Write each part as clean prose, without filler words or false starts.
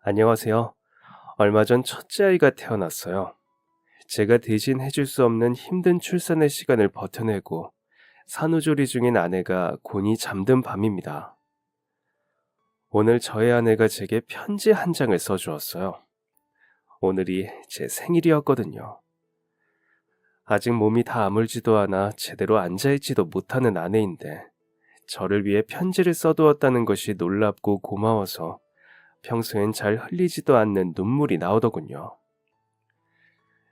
안녕하세요. 얼마 전 첫째 아이가 태어났어요. 제가 대신 해줄 수 없는 힘든 출산의 시간을 버텨내고 산후조리 중인 아내가 곤히 잠든 밤입니다. 오늘 저의 아내가 제게 편지 한 장을 써주었어요. 오늘이 제 생일이었거든요. 아직 몸이 다 아물지도 않아 제대로 앉아있지도 못하는 아내인데 저를 위해 편지를 써두었다는 것이 놀랍고 고마워서 평소엔 잘 흘리지도 않는 눈물이 나오더군요.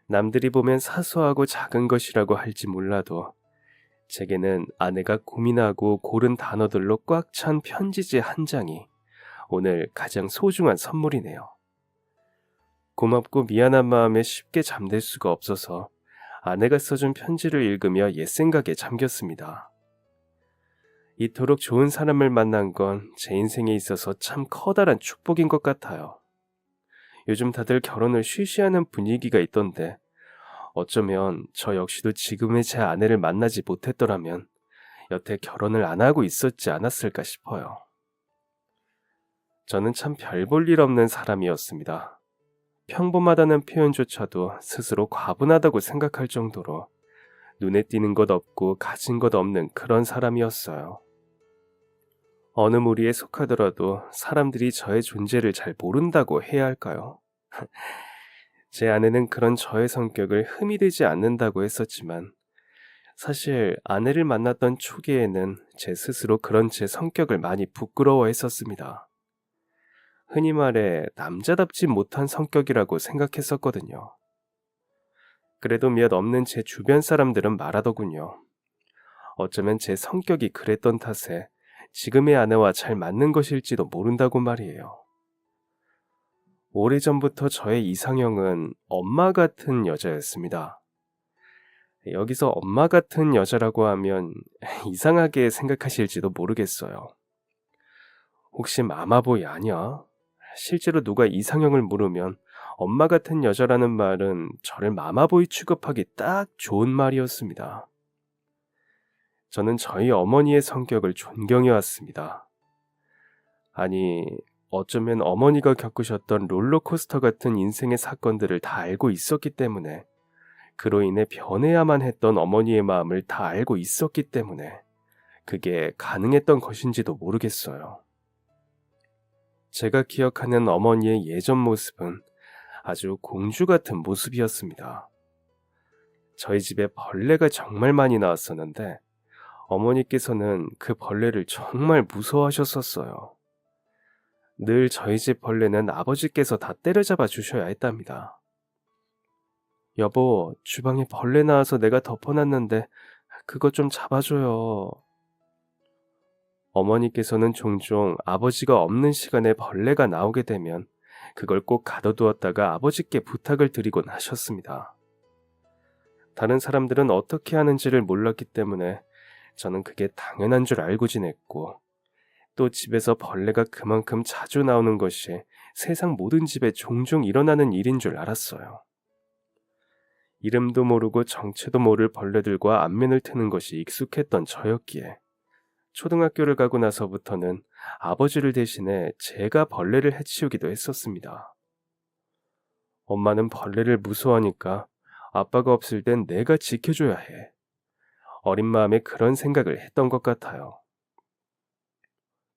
남들이 보면 사소하고 작은 것이라고 할지 몰라도 제게는 아내가 고민하고 고른 단어들로 꽉 찬 편지지 한 장이 오늘 가장 소중한 선물이네요. 고맙고 미안한 마음에 쉽게 잠들 수가 없어서 아내가 써준 편지를 읽으며 옛 생각에 잠겼습니다. 이토록 좋은 사람을 만난 건 제 인생에 있어서 참 커다란 축복인 것 같아요. 요즘 다들 결혼을 쉬쉬하는 분위기가 있던데 어쩌면 저 역시도 지금의 제 아내를 만나지 못했더라면 여태 결혼을 안 하고 있었지 않았을까 싶어요. 저는 참 별 볼 일 없는 사람이었습니다. 평범하다는 표현조차도 스스로 과분하다고 생각할 정도로 눈에 띄는 것 없고 가진 것 없는 그런 사람이었어요. 어느 무리에 속하더라도 사람들이 저의 존재를 잘 모른다고 해야 할까요? 제 아내는 그런 저의 성격을 흠이 되지 않는다고 했었지만 사실 아내를 만났던 초기에는 제 스스로 그런 제 성격을 많이 부끄러워했었습니다. 흔히 말해 남자답지 못한 성격이라고 생각했었거든요. 그래도 몇 없는 제 주변 사람들은 말하더군요. 어쩌면 제 성격이 그랬던 탓에 지금의 아내와 잘 맞는 것일지도 모른다고 말이에요. 오래전부터 저의 이상형은 엄마 같은 여자였습니다. 여기서 엄마 같은 여자라고 하면 이상하게 생각하실지도 모르겠어요. 혹시 마마보이 아니야? 실제로 누가 이상형을 물으면 엄마 같은 여자라는 말은 저를 마마보이 취급하기 딱 좋은 말이었습니다. 저는 저희 어머니의 성격을 존경해 왔습니다. 아니, 어쩌면 어머니가 겪으셨던 롤러코스터 같은 인생의 사건들을 다 알고 있었기 때문에 그로 인해 변해야만 했던 어머니의 마음을 다 알고 있었기 때문에 그게 가능했던 것인지도 모르겠어요. 제가 기억하는 어머니의 예전 모습은 아주 공주 같은 모습이었습니다. 저희 집에 벌레가 정말 많이 나왔었는데 어머니께서는 그 벌레를 정말 무서워하셨었어요. 늘 저희 집 벌레는 아버지께서 다 때려잡아 주셔야 했답니다. 여보, 주방에 벌레 나와서 내가 덮어놨는데 그거 좀 잡아줘요. 어머니께서는 종종 아버지가 없는 시간에 벌레가 나오게 되면 그걸 꼭 가둬두었다가 아버지께 부탁을 드리곤 하셨습니다. 다른 사람들은 어떻게 하는지를 몰랐기 때문에 저는 그게 당연한 줄 알고 지냈고 또 집에서 벌레가 그만큼 자주 나오는 것이 세상 모든 집에 종종 일어나는 일인 줄 알았어요. 이름도 모르고 정체도 모를 벌레들과 안면을 트는 것이 익숙했던 저였기에 초등학교를 가고 나서부터는 아버지를 대신해 제가 벌레를 해치우기도 했었습니다. 엄마는 벌레를 무서워하니까 아빠가 없을 땐 내가 지켜줘야 해. 어린 마음에 그런 생각을 했던 것 같아요.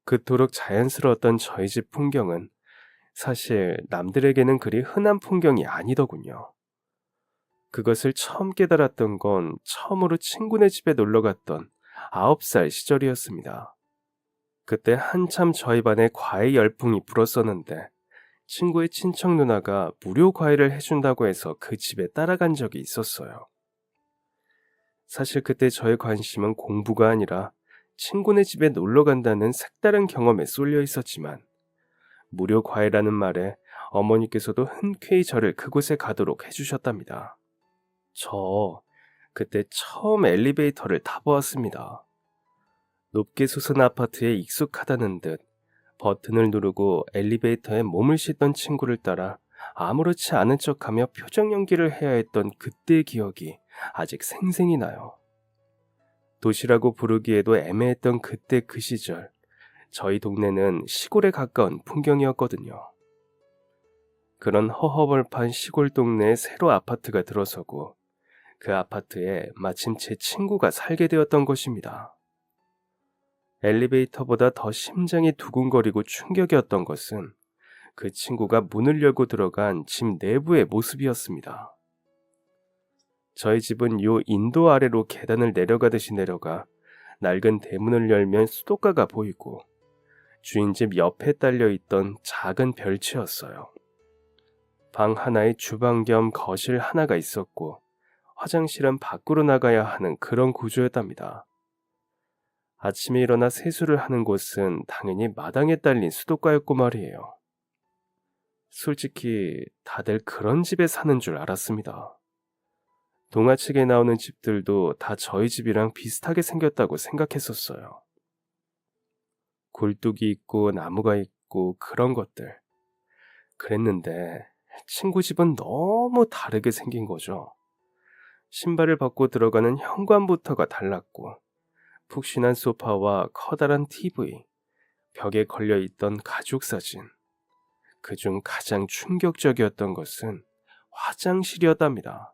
그토록 자연스러웠던 저희 집 풍경은 사실 남들에게는 그리 흔한 풍경이 아니더군요. 그것을 처음 깨달았던 건 처음으로 친구네 집에 놀러 갔던 9살 시절이었습니다. 그때 한참 저희 반에 과외 열풍이 불었었는데 친구의 친척 누나가 무료 과외를 해준다고 해서 그 집에 따라간 적이 있었어요. 사실 그때 저의 관심은 공부가 아니라 친구네 집에 놀러 간다는 색다른 경험에 쏠려 있었지만 무료 과외라는 말에 어머니께서도 흔쾌히 저를 그곳에 가도록 해주셨답니다. 저 그때 처음 엘리베이터를 타보았습니다. 높게 솟은 아파트에 익숙하다는 듯 버튼을 누르고 엘리베이터에 몸을 싣던 친구를 따라 아무렇지 않은 척하며 표정 연기를 해야 했던 그때의 기억이 아직 생생히 나요. 도시라고 부르기에도 애매했던 그때 그 시절, 저희 동네는 시골에 가까운 풍경이었거든요. 그런 허허벌판 시골 동네에 새로 아파트가 들어서고 그 아파트에 마침 제 친구가 살게 되었던 것입니다. 엘리베이터보다 더 심장이 두근거리고 충격이었던 것은 그 친구가 문을 열고 들어간 집 내부의 모습이었습니다. 저희 집은 요 인도 아래로 계단을 내려가듯이 내려가 낡은 대문을 열면 수도가가 보이고 주인집 옆에 딸려있던 작은 별치였어요. 방 하나에 주방 겸 거실 하나가 있었고 화장실은 밖으로 나가야 하는 그런 구조였답니다. 아침에 일어나 세수를 하는 곳은 당연히 마당에 딸린 수도가였고 말이에요. 솔직히 다들 그런 집에 사는 줄 알았습니다. 동화책에 나오는 집들도 다 저희 집이랑 비슷하게 생겼다고 생각했었어요. 굴뚝이 있고 나무가 있고 그런 것들. 그랬는데 친구 집은 너무 다르게 생긴 거죠. 신발을 벗고 들어가는 현관부터가 달랐고 푹신한 소파와 커다란 TV, 벽에 걸려있던 가족사진. 그중 가장 충격적이었던 것은 화장실이었답니다.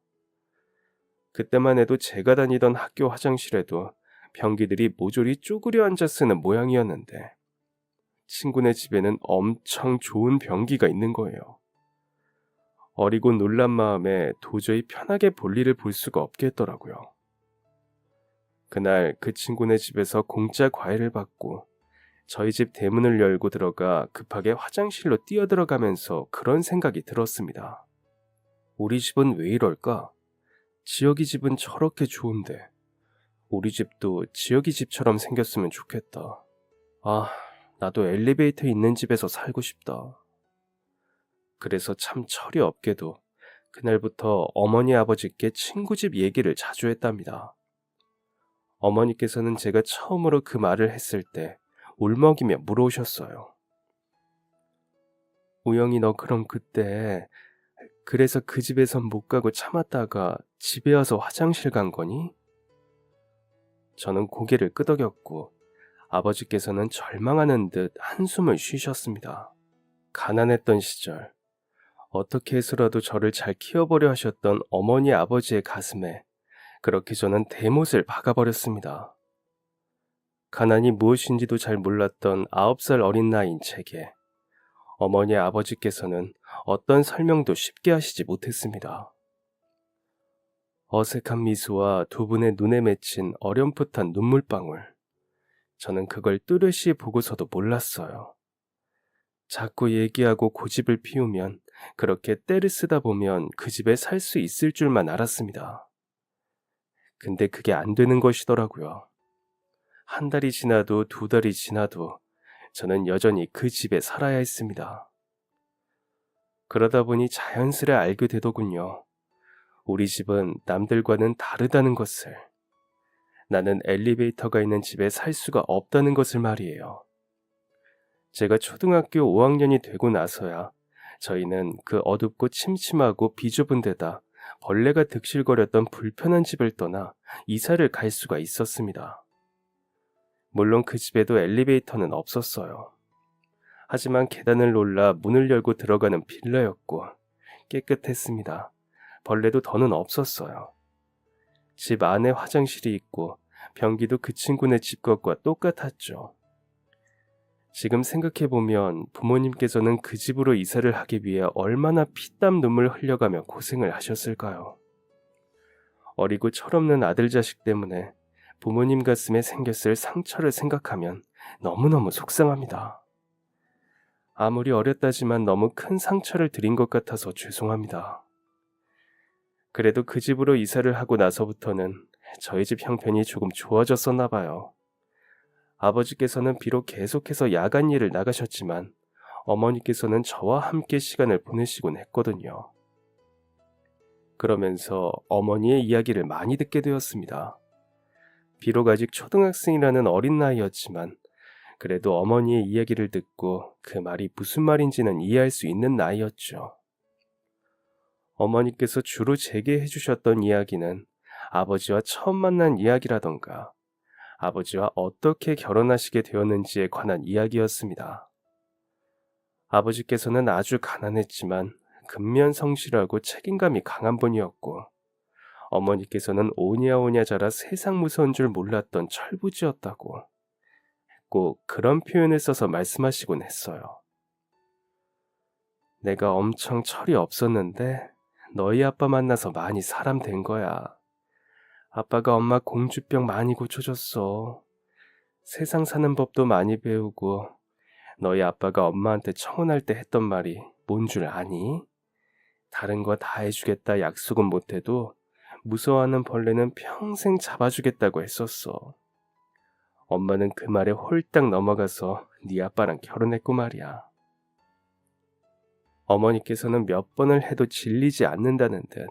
그때만 해도 제가 다니던 학교 화장실에도 변기들이 모조리 쪼그려 앉아 쓰는 모양이었는데 친구네 집에는 엄청 좋은 변기가 있는 거예요. 어리고 놀란 마음에 도저히 편하게 볼일을 볼 수가 없겠더라고요. 그날 그 친구네 집에서 공짜 과일을 받고 저희 집 대문을 열고 들어가 급하게 화장실로 뛰어들어가면서 그런 생각이 들었습니다. 우리 집은 왜 이럴까? 지혁이 집은 저렇게 좋은데 우리 집도 지혁이 집처럼 생겼으면 좋겠다. 아, 나도 엘리베이터 있는 집에서 살고 싶다. 그래서 참 철이 없게도 그날부터 어머니 아버지께 친구 집 얘기를 자주 했답니다. 어머니께서는 제가 처음으로 그 말을 했을 때 울먹이며 물어오셨어요. 우영이 너 그럼 그때 그래서 그 집에선 못 가고 참았다가 집에 와서 화장실 간 거니? 저는 고개를 끄덕였고 아버지께서는 절망하는 듯 한숨을 쉬셨습니다. 가난했던 시절 어떻게 해서라도 저를 잘 키워보려 하셨던 어머니 아버지의 가슴에 그렇게 저는 대못을 박아버렸습니다. 가난이 무엇인지도 잘 몰랐던 9살 어린 나이인 제게 어머니 아버지께서는 어떤 설명도 쉽게 하시지 못했습니다. 어색한 미소와 두 분의 눈에 맺힌 어렴풋한 눈물방울. 저는 그걸 뚜렷이 보고서도 몰랐어요. 자꾸 얘기하고 고집을 피우면 그렇게 때를 쓰다 보면 그 집에 살 수 있을 줄만 알았습니다. 근데 그게 안 되는 것이더라고요. 한 달이 지나도 두 달이 지나도 저는 여전히 그 집에 살아야 했습니다. 그러다 보니 자연스레 알게 되더군요. 우리 집은 남들과는 다르다는 것을. 나는 엘리베이터가 있는 집에 살 수가 없다는 것을 말이에요. 제가 초등학교 5학년이 되고 나서야 저희는 그 어둡고 침침하고 비좁은 데다 벌레가 득실거렸던 불편한 집을 떠나 이사를 갈 수가 있었습니다. 물론 그 집에도 엘리베이터는 없었어요. 하지만 계단을 올라 문을 열고 들어가는 빌라였고 깨끗했습니다. 벌레도 더는 없었어요. 집 안에 화장실이 있고 변기도 그 친구네 집 것과 똑같았죠. 지금 생각해보면 부모님께서는 그 집으로 이사를 하기 위해 얼마나 피땀 눈물 흘려가며 고생을 하셨을까요? 어리고 철없는 아들 자식 때문에 부모님 가슴에 생겼을 상처를 생각하면 너무너무 속상합니다. 아무리 어렸다지만 너무 큰 상처를 드린 것 같아서 죄송합니다. 그래도 그 집으로 이사를 하고 나서부터는 저희 집 형편이 조금 좋아졌었나 봐요. 아버지께서는 비록 계속해서 야간 일을 나가셨지만 어머니께서는 저와 함께 시간을 보내시곤 했거든요. 그러면서 어머니의 이야기를 많이 듣게 되었습니다. 비록 아직 초등학생이라는 어린 나이였지만 그래도 어머니의 이야기를 듣고 그 말이 무슨 말인지는 이해할 수 있는 나이였죠. 어머니께서 주로 제게 해주셨던 이야기는 아버지와 처음 만난 이야기라던가 아버지와 어떻게 결혼하시게 되었는지에 관한 이야기였습니다. 아버지께서는 아주 가난했지만 근면성실하고 책임감이 강한 분이었고, 어머니께서는 오냐오냐 자라 세상 무서운 줄 몰랐던 철부지였다고 꼭 그런 표현을 써서 말씀하시곤 했어요. 내가 엄청 철이 없었는데 너희 아빠 만나서 많이 사람 된 거야. 아빠가 엄마 공주병 많이 고쳐줬어. 세상 사는 법도 많이 배우고, 너희 아빠가 엄마한테 청혼할 때 했던 말이 뭔 줄 아니? 다른 거 다 해주겠다 약속은 못해도 무서워하는 벌레는 평생 잡아주겠다고 했었어. 엄마는 그 말에 홀딱 넘어가서 네 아빠랑 결혼했고 말이야. 어머니께서는 몇 번을 해도 질리지 않는다는 듯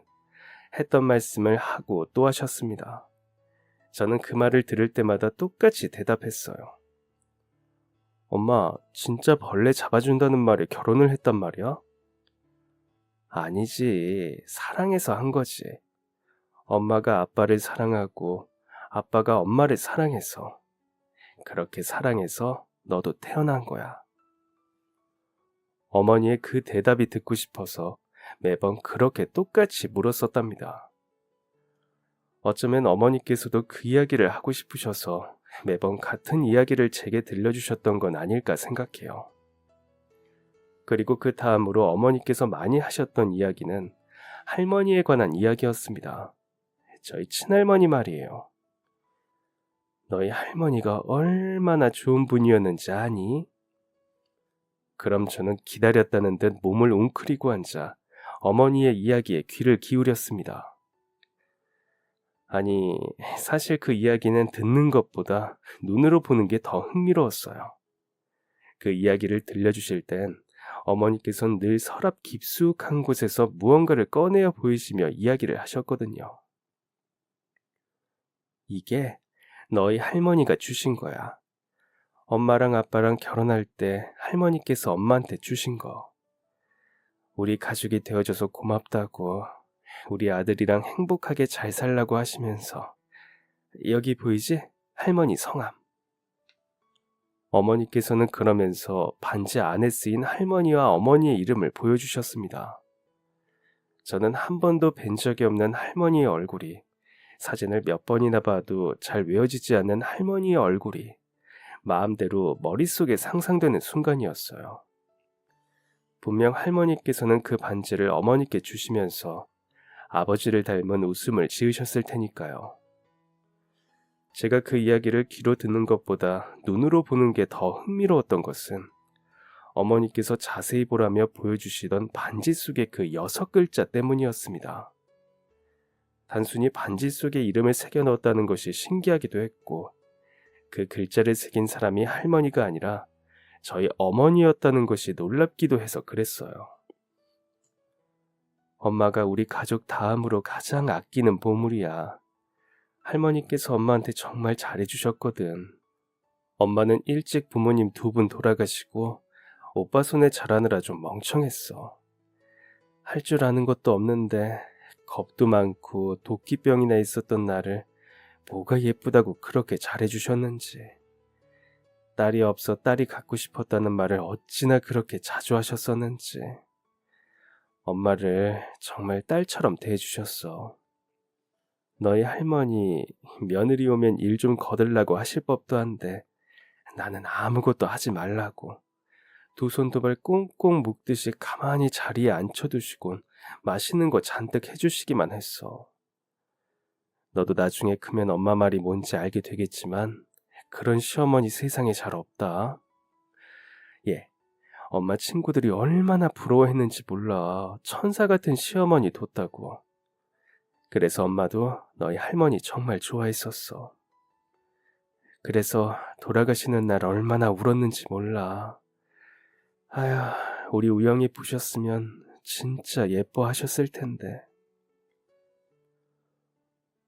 했던 말씀을 하고 또 하셨습니다. 저는 그 말을 들을 때마다 똑같이 대답했어요. 엄마, 진짜 벌레 잡아준다는 말에 결혼을 했단 말이야? 아니지, 사랑해서 한 거지. 엄마가 아빠를 사랑하고 아빠가 엄마를 사랑해서, 그렇게 사랑해서 너도 태어난 거야. 어머니의 그 대답이 듣고 싶어서 매번 그렇게 똑같이 물었었답니다. 어쩌면 어머니께서도 그 이야기를 하고 싶으셔서 매번 같은 이야기를 제게 들려주셨던 건 아닐까 생각해요. 그리고 그 다음으로 어머니께서 많이 하셨던 이야기는 할머니에 관한 이야기였습니다. 저희 친할머니 말이에요. 너희 할머니가 얼마나 좋은 분이었는지 아니? 그럼 저는 기다렸다는 듯 몸을 웅크리고 앉아 어머니의 이야기에 귀를 기울였습니다. 아니, 사실 그 이야기는 듣는 것보다 눈으로 보는 게 더 흥미로웠어요. 그 이야기를 들려주실 땐 어머니께서는 늘 서랍 깊숙한 곳에서 무언가를 꺼내어 보이시며 이야기를 하셨거든요. 이게 너희 할머니가 주신 거야. 엄마랑 아빠랑 결혼할 때 할머니께서 엄마한테 주신 거. 우리 가족이 되어줘서 고맙다고, 우리 아들이랑 행복하게 잘 살라고 하시면서, 여기 보이지? 할머니 성함. 어머니께서는 그러면서 반지 안에 쓰인 할머니와 어머니의 이름을 보여주셨습니다. 저는 한 번도 뵌 적이 없는 할머니의 얼굴이, 사진을 몇 번이나 봐도 잘 외워지지 않는 할머니의 얼굴이 마음대로 머릿속에 상상되는 순간이었어요. 분명 할머니께서는 그 반지를 어머니께 주시면서 아버지를 닮은 웃음을 지으셨을 테니까요. 제가 그 이야기를 귀로 듣는 것보다 눈으로 보는 게 더 흥미로웠던 것은 어머니께서 자세히 보라며 보여주시던 반지 속의 그 6글자 때문이었습니다. 단순히 반지 속에 이름을 새겨 넣었다는 것이 신기하기도 했고, 그 글자를 새긴 사람이 할머니가 아니라 저희 어머니였다는 것이 놀랍기도 해서 그랬어요. 엄마가 우리 가족 다음으로 가장 아끼는 보물이야. 할머니께서 엄마한테 정말 잘해주셨거든. 엄마는 일찍 부모님 2분 돌아가시고 오빠 손에 자라느라 좀 멍청했어. 할 줄 아는 것도 없는데 겁도 많고 도끼병이나 있었던 나를 뭐가 예쁘다고 그렇게 잘해주셨는지. 딸이 없어 딸이 갖고 싶었다는 말을 어찌나 그렇게 자주 하셨었는지. 엄마를 정말 딸처럼 대해주셨어. 너희 할머니 며느리 오면 일 좀 거들라고 하실 법도 한데 나는 아무것도 하지 말라고 2손 2발 꽁꽁 묶듯이 가만히 자리에 앉혀두시곤 맛있는 거 잔뜩 해주시기만 했어. 너도 나중에 크면 엄마 말이 뭔지 알게 되겠지만 그런 시어머니 세상에 잘 없다. 예, 엄마 친구들이 얼마나 부러워했는지 몰라. 천사 같은 시어머니 뒀다고. 그래서 엄마도 너희 할머니 정말 좋아했었어. 그래서 돌아가시는 날 얼마나 울었는지 몰라. 아휴, 우리 우영이 보셨으면 진짜 예뻐하셨을 텐데.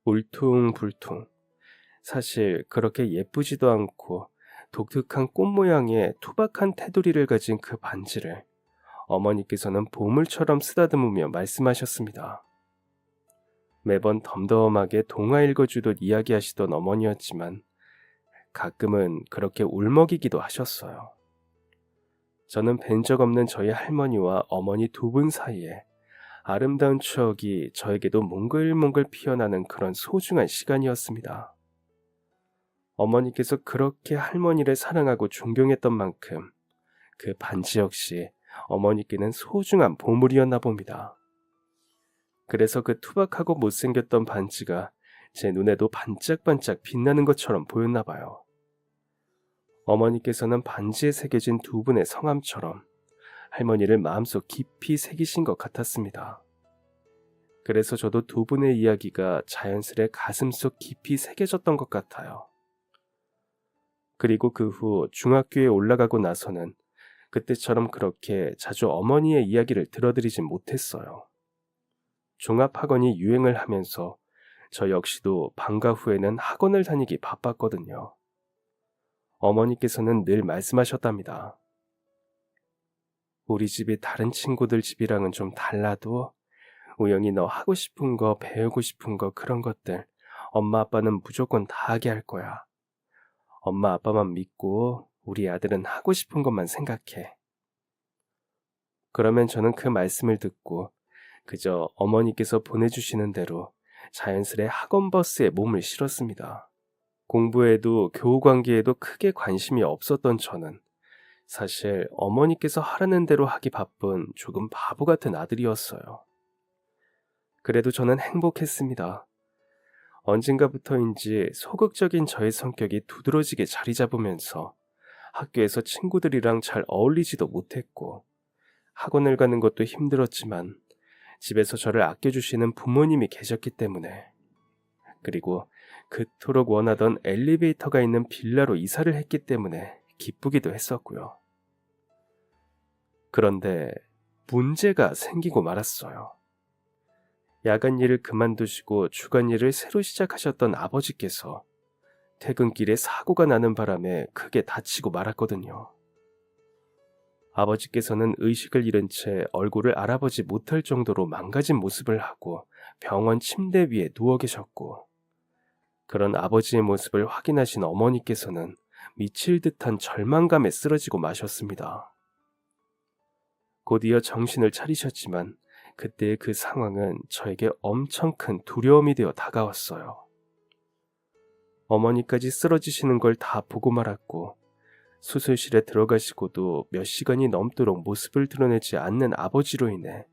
울퉁불퉁. 사실 그렇게 예쁘지도 않고 독특한 꽃 모양의 투박한 테두리를 가진 그 반지를 어머니께서는 보물처럼 쓰다듬으며 말씀하셨습니다. 매번 덤덤하게 동화 읽어주듯 이야기하시던 어머니였지만 가끔은 그렇게 울먹이기도 하셨어요. 저는 뵌 적 없는 저희 할머니와 어머니 두 분 사이에 아름다운 추억이 저에게도 몽글몽글 피어나는 그런 소중한 시간이었습니다. 어머니께서 그렇게 할머니를 사랑하고 존경했던 만큼 그 반지 역시 어머니께는 소중한 보물이었나 봅니다. 그래서 그 투박하고 못생겼던 반지가 제 눈에도 반짝반짝 빛나는 것처럼 보였나 봐요. 어머니께서는 반지에 새겨진 두 분의 성함처럼 할머니를 마음속 깊이 새기신 것 같았습니다. 그래서 저도 두 분의 이야기가 자연스레 가슴속 깊이 새겨졌던 것 같아요. 그리고 그 후 중학교에 올라가고 나서는 그때처럼 그렇게 자주 어머니의 이야기를 들어드리진 못했어요. 종합학원이 유행을 하면서 저 역시도 방과 후에는 학원을 다니기 바빴거든요. 어머니께서는 늘 말씀하셨답니다. 우리 집이 다른 친구들 집이랑은 좀 달라도 우영이 너 하고 싶은 거, 배우고 싶은 거 그런 것들 엄마 아빠는 무조건 다 하게 할 거야. 엄마 아빠만 믿고 우리 아들은 하고 싶은 것만 생각해. 그러면 저는 그 말씀을 듣고 그저 어머니께서 보내주시는 대로 자연스레 학원 버스에 몸을 실었습니다. 공부에도 교우 관계에도 크게 관심이 없었던 저는 사실 어머니께서 하라는 대로 하기 바쁜 조금 바보 같은 아들이었어요. 그래도 저는 행복했습니다. 언젠가부터인지 소극적인 저의 성격이 두드러지게 자리 잡으면서 학교에서 친구들이랑 잘 어울리지도 못했고 학원을 가는 것도 힘들었지만 집에서 저를 아껴주시는 부모님이 계셨기 때문에 그리고 그토록 원하던 엘리베이터가 있는 빌라로 이사를 했기 때문에 기쁘기도 했었고요. 그런데 문제가 생기고 말았어요. 야간 일을 그만두시고 주간 일을 새로 시작하셨던 아버지께서 퇴근길에 사고가 나는 바람에 크게 다치고 말았거든요. 아버지께서는 의식을 잃은 채 얼굴을 알아보지 못할 정도로 망가진 모습을 하고 병원 침대 위에 누워 계셨고 그런 아버지의 모습을 확인하신 어머니께서는 미칠 듯한 절망감에 쓰러지고 마셨습니다. 곧이어 정신을 차리셨지만 그때의 그 상황은 저에게 엄청 큰 두려움이 되어 다가왔어요. 어머니까지 쓰러지시는 걸 다 보고 말았고 수술실에 들어가시고도 몇 시간이 넘도록 모습을 드러내지 않는 아버지로 인해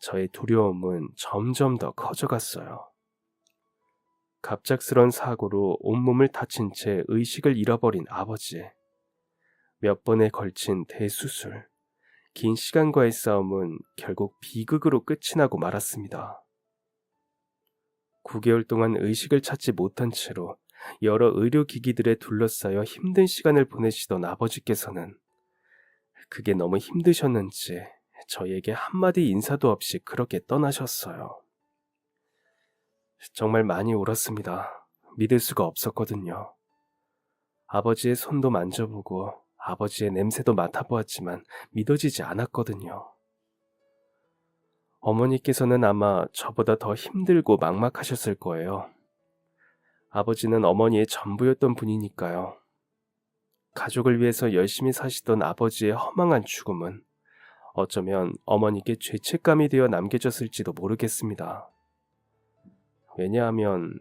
저의 두려움은 점점 더 커져갔어요. 갑작스런 사고로 온몸을 다친 채 의식을 잃어버린 아버지. 몇 번에 걸친 대수술. 긴 시간과의 싸움은 결국 비극으로 끝이 나고 말았습니다. 9개월 동안 의식을 찾지 못한 채로 여러 의료기기들에 둘러싸여 힘든 시간을 보내시던 아버지께서는 그게 너무 힘드셨는지 저에게 한마디 인사도 없이 그렇게 떠나셨어요. 정말 많이 울었습니다. 믿을 수가 없었거든요. 아버지의 손도 만져보고 아버지의 냄새도 맡아보았지만 믿어지지 않았거든요. 어머니께서는 아마 저보다 더 힘들고 막막하셨을 거예요. 아버지는 어머니의 전부였던 분이니까요. 가족을 위해서 열심히 사시던 아버지의 허망한 죽음은 어쩌면 어머니께 죄책감이 되어 남겨졌을지도 모르겠습니다. 왜냐하면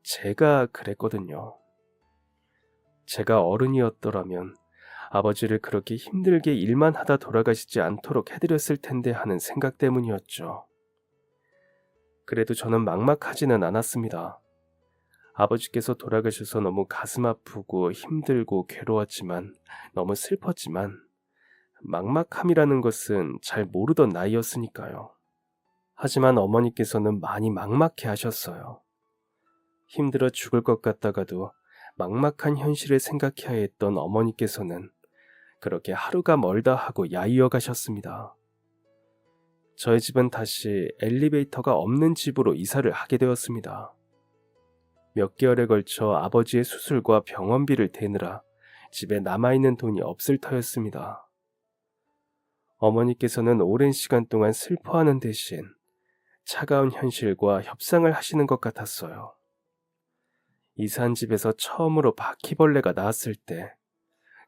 제가 그랬거든요. 제가 어른이었더라면 아버지를 그렇게 힘들게 일만 하다 돌아가시지 않도록 해드렸을 텐데 하는 생각 때문이었죠. 그래도 저는 막막하지는 않았습니다. 아버지께서 돌아가셔서 너무 가슴 아프고 힘들고 괴로웠지만 너무 슬펐지만 막막함이라는 것은 잘 모르던 나이였으니까요. 하지만 어머니께서는 많이 막막해 하셨어요. 힘들어 죽을 것 같다가도 막막한 현실을 생각해야 했던 어머니께서는 그렇게 하루가 멀다 하고 야이어 가셨습니다. 저희 집은 다시 엘리베이터가 없는 집으로 이사를 하게 되었습니다. 몇 개월에 걸쳐 아버지의 수술과 병원비를 대느라 집에 남아있는 돈이 없을 터였습니다. 어머니께서는 오랜 시간 동안 슬퍼하는 대신 차가운 현실과 협상을 하시는 것 같았어요. 이사한 집에서 처음으로 바퀴벌레가 나왔을 때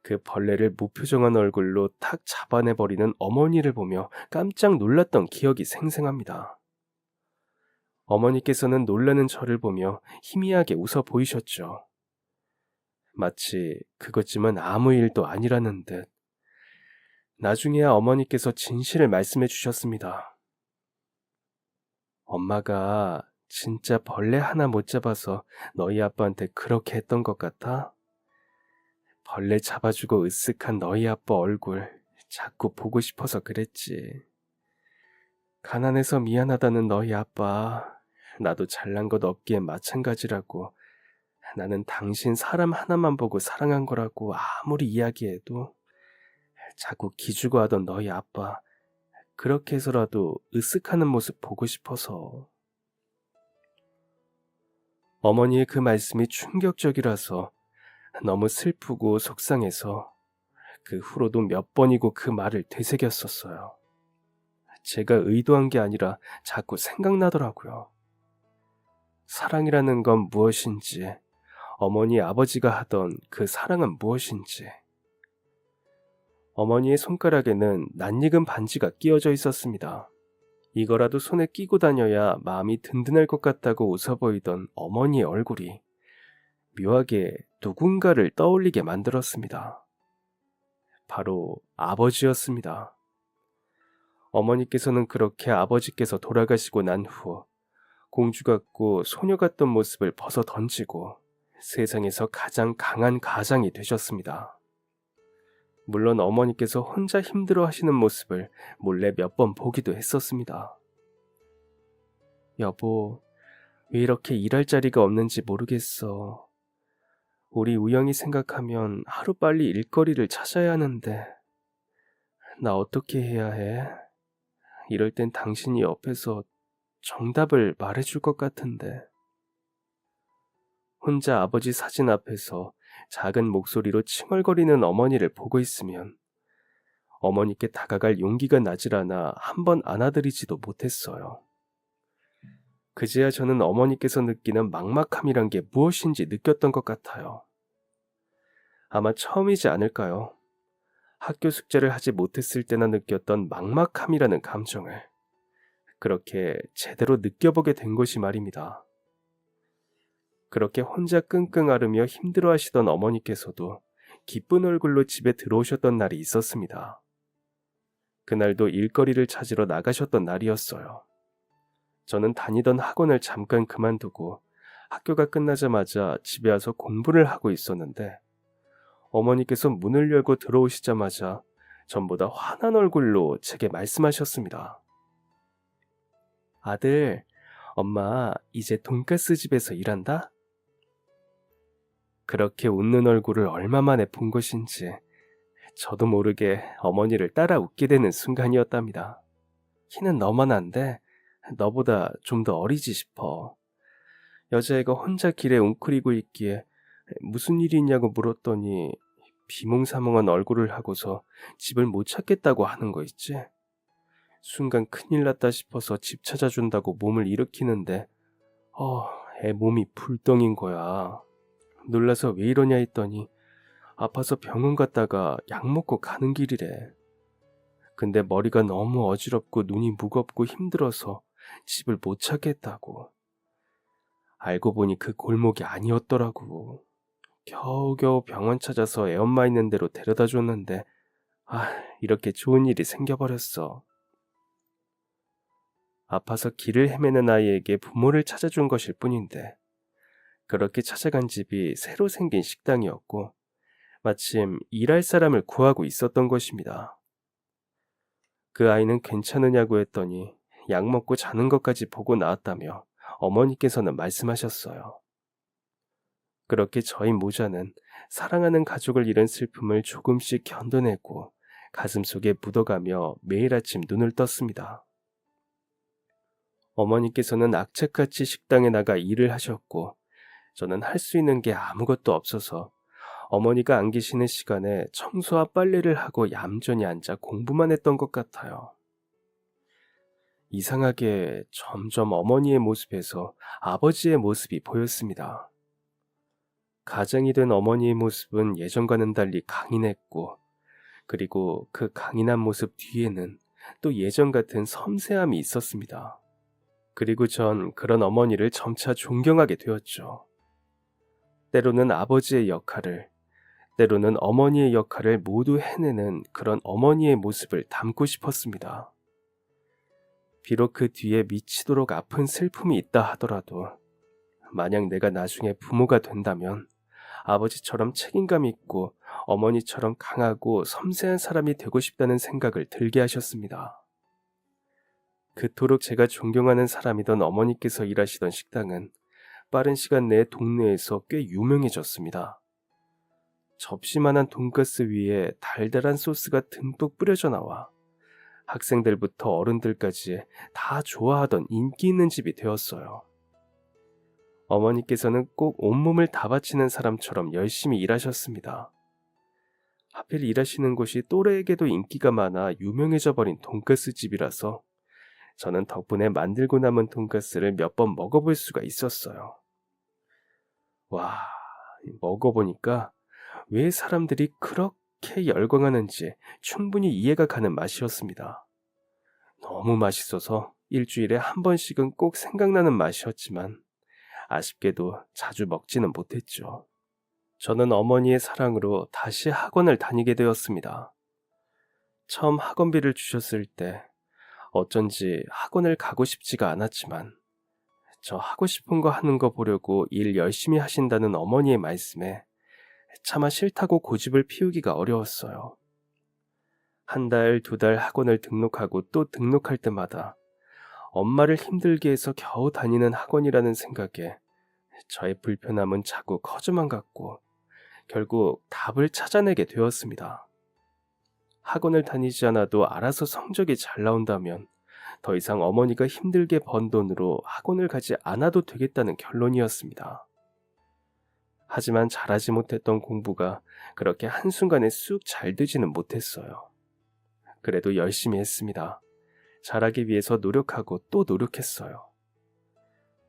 그 벌레를 무표정한 얼굴로 탁 잡아내버리는 어머니를 보며 깜짝 놀랐던 기억이 생생합니다. 어머니께서는 놀라는 저를 보며 희미하게 웃어 보이셨죠. 마치 그것쯤은 아무 일도 아니라는 듯. 나중에야 어머니께서 진실을 말씀해 주셨습니다. 엄마가 진짜 벌레 하나 못 잡아서 너희 아빠한테 그렇게 했던 것 같아? 벌레 잡아주고 으쓱한 너희 아빠 얼굴 자꾸 보고 싶어서 그랬지. 가난해서 미안하다는 너희 아빠, 나도 잘난 것 없기에 마찬가지라고. 나는 당신 사람 하나만 보고 사랑한 거라고 아무리 이야기해도 자꾸 기죽어 하던 너희 아빠, 그렇게 해서라도 으쓱하는 모습 보고 싶어서. 어머니의 그 말씀이 충격적이라서 너무 슬프고 속상해서 그 후로도 몇 번이고 그 말을 되새겼었어요. 제가 의도한 게 아니라 자꾸 생각나더라고요. 사랑이라는 건 무엇인지, 어머니 아버지가 하던 그 사랑은 무엇인지. 어머니의 손가락에는 낯익은 반지가 끼어져 있었습니다. 이거라도 손에 끼고 다녀야 마음이 든든할 것 같다고 웃어 보이던 어머니의 얼굴이 묘하게 누군가를 떠올리게 만들었습니다. 바로 아버지였습니다. 어머니께서는 그렇게 아버지께서 돌아가시고 난 후 공주 같고 소녀 같던 모습을 벗어 던지고 세상에서 가장 강한 가장이 되셨습니다. 물론 어머니께서 혼자 힘들어 하시는 모습을 몰래 몇 번 보기도 했었습니다. 여보, 왜 이렇게 일할 자리가 없는지 모르겠어. 우리 우영이 생각하면 하루빨리 일거리를 찾아야 하는데 나 어떻게 해야 해? 이럴 땐 당신이 옆에서 정답을 말해줄 것 같은데. 혼자 아버지 사진 앞에서 작은 목소리로 칭얼거리는 어머니를 보고 있으면 어머니께 다가갈 용기가 나질 않아 한 번 안아드리지도 못했어요. 그제야 저는 어머니께서 느끼는 막막함이란 게 무엇인지 느꼈던 것 같아요. 아마 처음이지 않을까요? 학교 숙제를 하지 못했을 때나 느꼈던 막막함이라는 감정을 그렇게 제대로 느껴보게 된 것이 말입니다. 그렇게 혼자 끙끙 앓으며 힘들어하시던 어머니께서도 기쁜 얼굴로 집에 들어오셨던 날이 있었습니다. 그날도 일거리를 찾으러 나가셨던 날이었어요. 저는 다니던 학원을 잠깐 그만두고 학교가 끝나자마자 집에 와서 공부를 하고 있었는데 어머니께서 문을 열고 들어오시자마자 전보다 환한 얼굴로 제게 말씀하셨습니다. 아들, 엄마 이제 돈가스 집에서 일한다? 그렇게 웃는 얼굴을 얼마 만에 본 것인지 저도 모르게 어머니를 따라 웃게 되는 순간이었답니다. 키는 너만한데 너보다 좀 더 어리지 싶어. 여자애가 혼자 길에 웅크리고 있기에 무슨 일이 있냐고 물었더니 비몽사몽한 얼굴을 하고서 집을 못 찾겠다고 하는 거 있지? 순간 큰일 났다 싶어서 집 찾아준다고 몸을 일으키는데 애 몸이 불덩인 거야. 놀라서 왜 이러냐 했더니 아파서 병원 갔다가 약 먹고 가는 길이래. 근데 머리가 너무 어지럽고 눈이 무겁고 힘들어서 집을 못 찾겠다고. 알고 보니 그 골목이 아니었더라고. 겨우겨우 병원 찾아서 애엄마 있는 데로 데려다 줬는데 이렇게 좋은 일이 생겨버렸어. 아파서 길을 헤매는 아이에게 부모를 찾아준 것일 뿐인데 그렇게 찾아간 집이 새로 생긴 식당이었고 마침 일할 사람을 구하고 있었던 것입니다. 그 아이는 괜찮으냐고 했더니 약 먹고 자는 것까지 보고 나왔다며 어머니께서는 말씀하셨어요. 그렇게 저희 모자는 사랑하는 가족을 잃은 슬픔을 조금씩 견뎌내고 가슴속에 묻어가며 매일 아침 눈을 떴습니다. 어머니께서는 악착같이 식당에 나가 일을 하셨고 저는 할 수 있는 게 아무것도 없어서 어머니가 안 계시는 시간에 청소와 빨래를 하고 얌전히 앉아 공부만 했던 것 같아요. 이상하게 점점 어머니의 모습에서 아버지의 모습이 보였습니다. 가장이 된 어머니의 모습은 예전과는 달리 강인했고, 그리고 그 강인한 모습 뒤에는 또 예전 같은 섬세함이 있었습니다. 그리고 전 그런 어머니를 점차 존경하게 되었죠. 때로는 아버지의 역할을, 때로는 어머니의 역할을 모두 해내는 그런 어머니의 모습을 담고 싶었습니다. 비록 그 뒤에 미치도록 아픈 슬픔이 있다 하더라도, 만약 내가 나중에 부모가 된다면 아버지처럼 책임감 있고 어머니처럼 강하고 섬세한 사람이 되고 싶다는 생각을 들게 하셨습니다. 그토록 제가 존경하는 사람이던 어머니께서 일하시던 식당은 빠른 시간 내에 동네에서 꽤 유명해졌습니다. 접시만한 돈가스 위에 달달한 소스가 듬뿍 뿌려져 나와 학생들부터 어른들까지 다 좋아하던 인기 있는 집이 되었어요. 어머니께서는 꼭 온몸을 다 바치는 사람처럼 열심히 일하셨습니다. 하필 일하시는 곳이 또래에게도 인기가 많아 유명해져 버린 돈가스 집이라서 저는 덕분에 만들고 남은 돈가스를 몇 번 먹어볼 수가 있었어요. 와, 먹어보니까 왜 사람들이 그렇게 열광하는지 충분히 이해가 가는 맛이었습니다. 너무 맛있어서 일주일에 한 번씩은 꼭 생각나는 맛이었지만 아쉽게도 자주 먹지는 못했죠. 저는 어머니의 사랑으로 다시 학원을 다니게 되었습니다. 처음 학원비를 주셨을 때 어쩐지 학원을 가고 싶지가 않았지만 저 하고 싶은 거 하는 거 보려고 일 열심히 하신다는 어머니의 말씀에 차마 싫다고 고집을 피우기가 어려웠어요. 한 달, 두 달 학원을 등록하고 또 등록할 때마다 엄마를 힘들게 해서 겨우 다니는 학원이라는 생각에 저의 불편함은 자꾸 커져만 갔고 결국 답을 찾아내게 되었습니다. 학원을 다니지 않아도 알아서 성적이 잘 나온다면 더 이상 어머니가 힘들게 번 돈으로 학원을 가지 않아도 되겠다는 결론이었습니다. 하지만 잘하지 못했던 공부가 그렇게 한순간에 쑥 잘 되지는 못했어요. 그래도 열심히 했습니다. 잘하기 위해서 노력하고 또 노력했어요.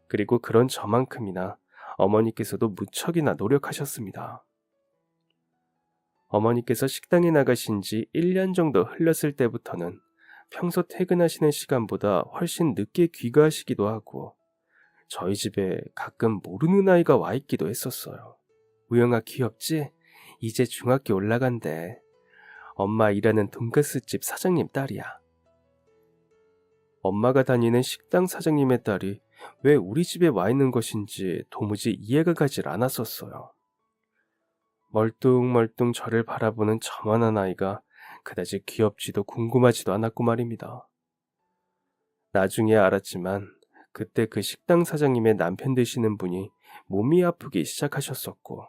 그리고 그런 저만큼이나 어머니께서도 무척이나 노력하셨습니다. 어머니께서 식당에 나가신 지 1년 정도 흘렀을 때부터는 평소 퇴근하시는 시간보다 훨씬 늦게 귀가하시기도 하고 저희 집에 가끔 모르는 아이가 와 있기도 했었어요. 우영아 귀엽지? 이제 중학교 올라간대. 엄마 일하는 돈가스집 사장님 딸이야. 엄마가 다니는 식당 사장님의 딸이 왜 우리 집에 와 있는 것인지 도무지 이해가 가질 않았었어요. 멀뚱멀뚱 저를 바라보는 저만한 아이가 그다지 귀엽지도 궁금하지도 않았고 말입니다. 나중에 알았지만 그때 그 식당 사장님의 남편 되시는 분이 몸이 아프기 시작하셨었고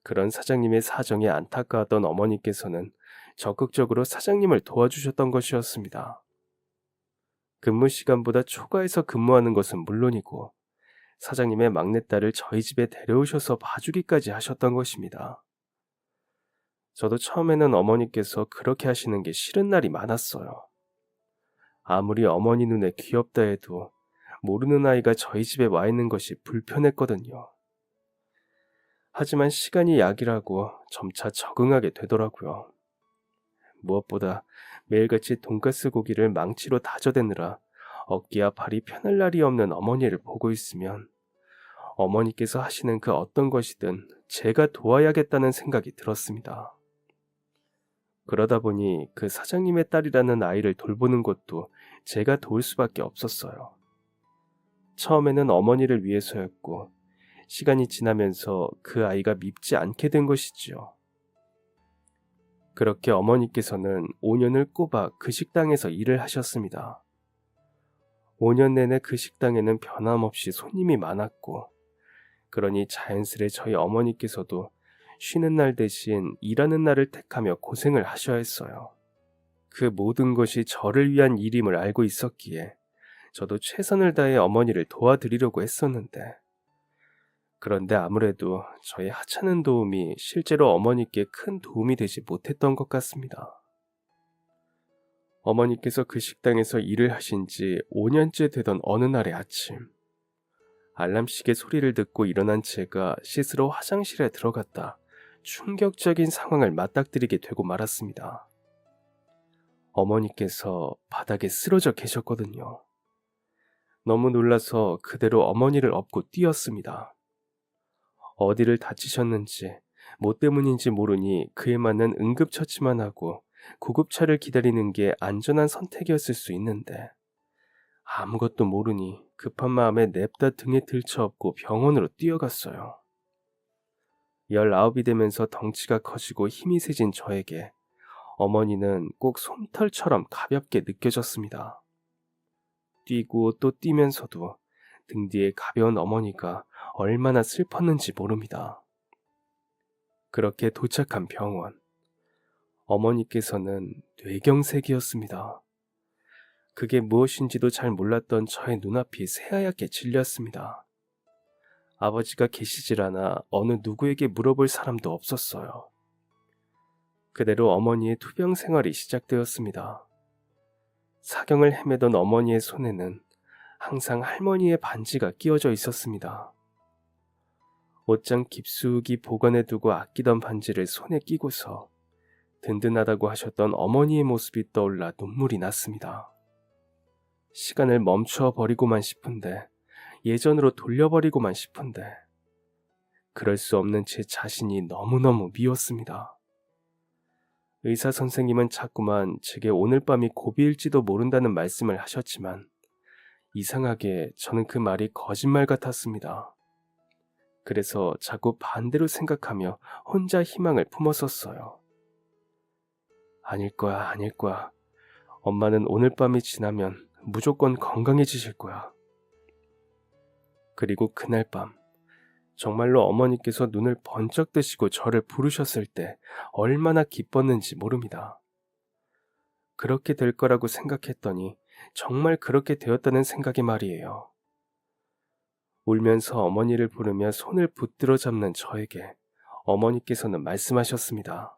그런 사장님의 사정에 안타까웠던 어머니께서는 적극적으로 사장님을 도와주셨던 것이었습니다. 근무 시간보다 초과해서 근무하는 것은 물론이고 사장님의 막내딸을 저희 집에 데려오셔서 봐주기까지 하셨던 것입니다. 저도 처음에는 어머니께서 그렇게 하시는 게 싫은 날이 많았어요. 아무리 어머니 눈에 귀엽다 해도 모르는 아이가 저희 집에 와 있는 것이 불편했거든요. 하지만 시간이 약이라고 점차 적응하게 되더라고요. 무엇보다 매일같이 돈가스 고기를 망치로 다져대느라 어깨와 발이 편할 날이 없는 어머니를 보고 있으면 어머니께서 하시는 그 어떤 것이든 제가 도와야겠다는 생각이 들었습니다. 그러다 보니 그 사장님의 딸이라는 아이를 돌보는 것도 제가 도울 수밖에 없었어요. 처음에는 어머니를 위해서였고 시간이 지나면서 그 아이가 밉지 않게 된 것이지요. 그렇게 어머니께서는 5년을 꼬박 그 식당에서 일을 하셨습니다. 5년 내내 그 식당에는 변함없이 손님이 많았고 그러니 자연스레 저희 어머니께서도 쉬는 날 대신 일하는 날을 택하며 고생을 하셔야 했어요. 그 모든 것이 저를 위한 일임을 알고 있었기에 저도 최선을 다해 어머니를 도와드리려고 했었는데 그런데 아무래도 저의 하찮은 도움이 실제로 어머니께 큰 도움이 되지 못했던 것 같습니다. 어머니께서 그 식당에서 일을 하신 지 5년째 되던 어느 날의 아침, 알람시계 소리를 듣고 일어난 제가 씻으러 화장실에 들어갔다 충격적인 상황을 맞닥뜨리게 되고 말았습니다. 어머니께서 바닥에 쓰러져 계셨거든요. 너무 놀라서 그대로 어머니를 업고 뛰었습니다. 어디를 다치셨는지 뭐 때문인지 모르니 그에 맞는 응급처치만 하고 구급차를 기다리는 게 안전한 선택이었을 수 있는데 아무것도 모르니 급한 마음에 냅다 등에 들쳐업고 병원으로 뛰어갔어요. 19이 되면서 덩치가 커지고 힘이 세진 저에게 어머니는 꼭 솜털처럼 가볍게 느껴졌습니다. 뛰고 또 뛰면서도 등 뒤에 가벼운 어머니가 얼마나 슬펐는지 모릅니다. 그렇게 도착한 병원. 어머니께서는 뇌경색이었습니다. 그게 무엇인지도 잘 몰랐던 저의 눈앞이 새하얗게 질렸습니다. 아버지가 계시질 않아 어느 누구에게 물어볼 사람도 없었어요. 그대로 어머니의 투병 생활이 시작되었습니다. 사경을 헤매던 어머니의 손에는 항상 할머니의 반지가 끼워져 있었습니다. 옷장 깊숙이 보관해두고 아끼던 반지를 손에 끼고서 든든하다고 하셨던 어머니의 모습이 떠올라 눈물이 났습니다. 시간을 멈추어 버리고만 싶은데, 예전으로 돌려버리고만 싶은데, 그럴 수 없는 제 자신이 너무너무 미웠습니다. 의사 선생님은 자꾸만 제게 오늘 밤이 고비일지도 모른다는 말씀을 하셨지만 이상하게 저는 그 말이 거짓말 같았습니다. 그래서 자꾸 반대로 생각하며 혼자 희망을 품었었어요. 아닐 거야, 아닐 거야. 엄마는 오늘 밤이 지나면 무조건 건강해지실 거야. 그리고 그날 밤, 정말로 어머니께서 눈을 번쩍 뜨시고 저를 부르셨을 때 얼마나 기뻤는지 모릅니다. 그렇게 될 거라고 생각했더니 정말 그렇게 되었다는 생각이 말이에요. 울면서 어머니를 부르며 손을 붙들어 잡는 저에게 어머니께서는 말씀하셨습니다.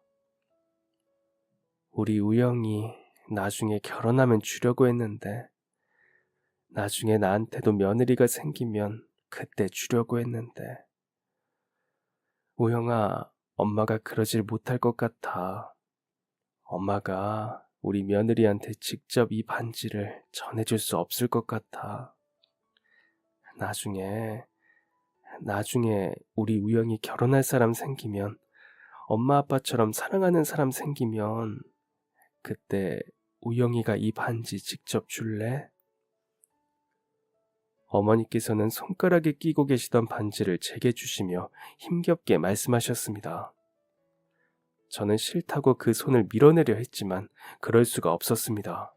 우리 우영이 나중에 결혼하면 주려고 했는데, 나중에 나한테도 며느리가 생기면 그때 주려고 했는데, 우영아, 엄마가 그러질 못할 것 같아. 엄마가 우리 며느리한테 직접 이 반지를 전해줄 수 없을 것 같아. 나중에 우리 우영이 결혼할 사람 생기면, 엄마 아빠처럼 사랑하는 사람 생기면 그때 우영이가 이 반지 직접 줄래? 어머니께서는 손가락에 끼고 계시던 반지를 제게 주시며 힘겹게 말씀하셨습니다. 저는 싫다고 그 손을 밀어내려 했지만 그럴 수가 없었습니다.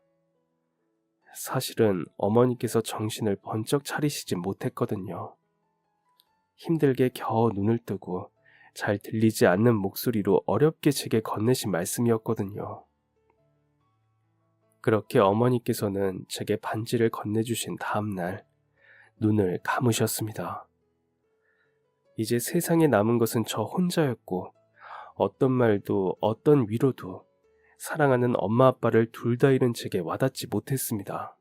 사실은 어머니께서 정신을 번쩍 차리시지 못했거든요. 힘들게 겨우 눈을 뜨고 잘 들리지 않는 목소리로 어렵게 제게 건네신 말씀이었거든요. 그렇게 어머니께서는 제게 반지를 건네주신 다음날 눈을 감으셨습니다. 이제 세상에 남은 것은 저 혼자였고 어떤 말도 어떤 위로도 사랑하는 엄마 아빠를 둘 다 잃은 제게 와닿지 못했습니다.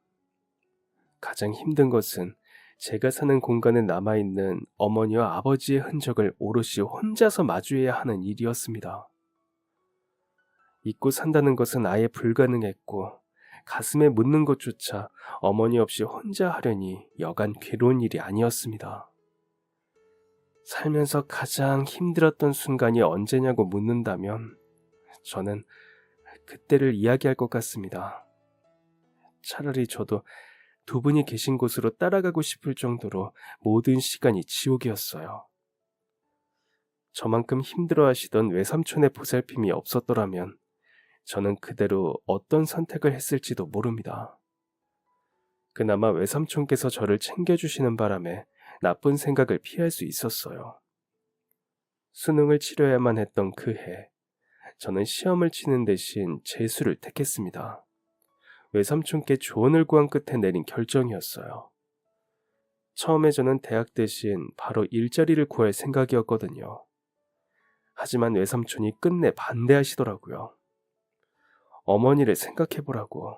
가장 힘든 것은 제가 사는 공간에 남아있는 어머니와 아버지의 흔적을 오롯이 혼자서 마주해야 하는 일이었습니다. 잊고 산다는 것은 아예 불가능했고 가슴에 묻는 것조차 어머니 없이 혼자 하려니 여간 괴로운 일이 아니었습니다. 살면서 가장 힘들었던 순간이 언제냐고 묻는다면 저는 그때를 이야기할 것 같습니다. 차라리 저도 두 분이 계신 곳으로 따라가고 싶을 정도로 모든 시간이 지옥이었어요. 저만큼 힘들어하시던 외삼촌의 보살핌이 없었더라면 저는 그대로 어떤 선택을 했을지도 모릅니다. 그나마 외삼촌께서 저를 챙겨주시는 바람에 나쁜 생각을 피할 수 있었어요. 수능을 치러야만 했던 그 해, 저는 시험을 치는 대신 재수를 택했습니다. 외삼촌께 조언을 구한 끝에 내린 결정이었어요. 처음에 저는 대학 대신 바로 일자리를 구할 생각이었거든요. 하지만 외삼촌이 끝내 반대하시더라고요. 어머니를 생각해보라고.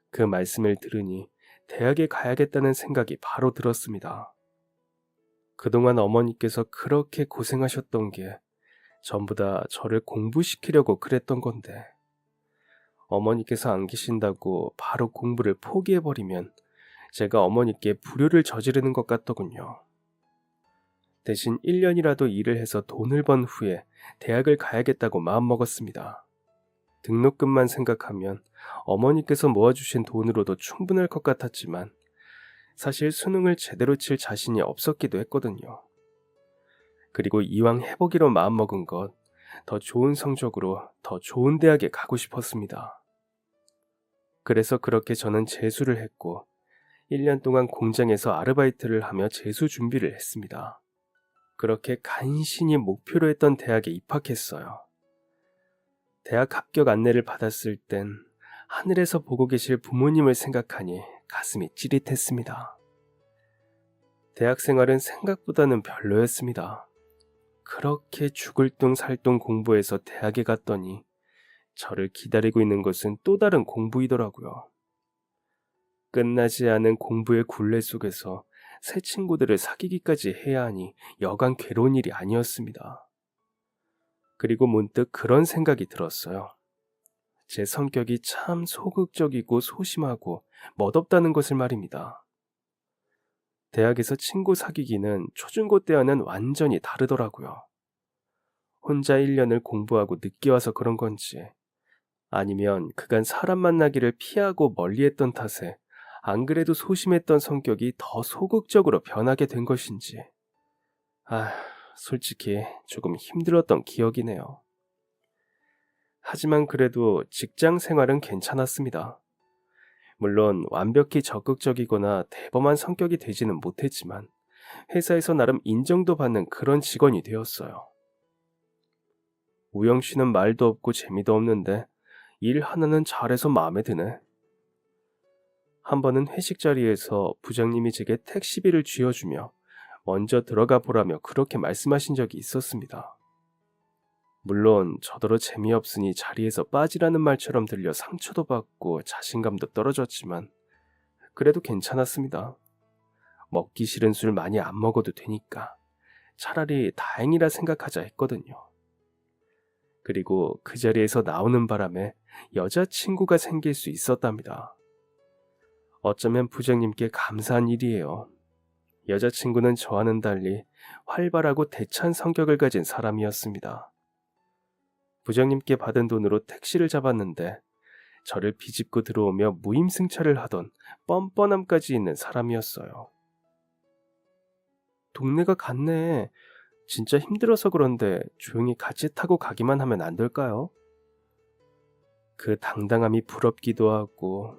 그 말씀을 들으니 대학에 가야겠다는 생각이 바로 들었습니다. 그동안 어머니께서 그렇게 고생하셨던 게 전부 다 저를 공부시키려고 그랬던 건데, 어머니께서 안 계신다고 바로 공부를 포기해버리면 제가 어머니께 불효를 저지르는 것 같더군요. 대신 1년이라도 일을 해서 돈을 번 후에 대학을 가야겠다고 마음먹었습니다. 등록금만 생각하면 어머니께서 모아주신 돈으로도 충분할 것 같았지만 사실 수능을 제대로 칠 자신이 없었기도 했거든요. 그리고 이왕 해보기로 마음먹은 것, 더 좋은 성적으로 더 좋은 대학에 가고 싶었습니다. 그래서 그렇게 저는 재수를 했고 1년 동안 공장에서 아르바이트를 하며 재수 준비를 했습니다. 그렇게 간신히 목표로 했던 대학에 입학했어요. 대학 합격 안내를 받았을 땐 하늘에서 보고 계실 부모님을 생각하니 가슴이 찌릿했습니다. 대학 생활은 생각보다는 별로였습니다. 그렇게 죽을 둥 살 둥 공부해서 대학에 갔더니 저를 기다리고 있는 것은 또 다른 공부이더라고요. 끝나지 않은 공부의 굴레 속에서 새 친구들을 사귀기까지 해야 하니 여간 괴로운 일이 아니었습니다. 그리고 문득 그런 생각이 들었어요. 제 성격이 참 소극적이고 소심하고 멋없다는 것을 말입니다. 대학에서 친구 사귀기는 초중고 때와는 완전히 다르더라고요. 혼자 1년을 공부하고 늦게 와서 그런 건지, 아니면 그간 사람 만나기를 피하고 멀리했던 탓에 안 그래도 소심했던 성격이 더 소극적으로 변하게 된 것인지, 솔직히 조금 힘들었던 기억이네요. 하지만 그래도 직장 생활은 괜찮았습니다. 물론 완벽히 적극적이거나 대범한 성격이 되지는 못했지만 회사에서 나름 인정도 받는 그런 직원이 되었어요. 우영 씨는 말도 없고 재미도 없는데 일 하나는 잘해서 마음에 드네. 한 번은 회식 자리에서 부장님이 제게 택시비를 쥐어주며 먼저 들어가 보라며 그렇게 말씀하신 적이 있었습니다. 물론 저더러 재미없으니 자리에서 빠지라는 말처럼 들려 상처도 받고 자신감도 떨어졌지만 그래도 괜찮았습니다. 먹기 싫은 술 많이 안 먹어도 되니까 차라리 다행이라 생각하자 했거든요. 그리고 그 자리에서 나오는 바람에 여자친구가 생길 수 있었답니다. 어쩌면 부장님께 감사한 일이에요. 여자친구는 저와는 달리 활발하고 대찬 성격을 가진 사람이었습니다. 부장님께 받은 돈으로 택시를 잡았는데 저를 비집고 들어오며 무임승차를 하던 뻔뻔함까지 있는 사람이었어요. 동네가 같네. 진짜 힘들어서 그런데 조용히 같이 타고 가기만 하면 안 될까요? 그 당당함이 부럽기도 하고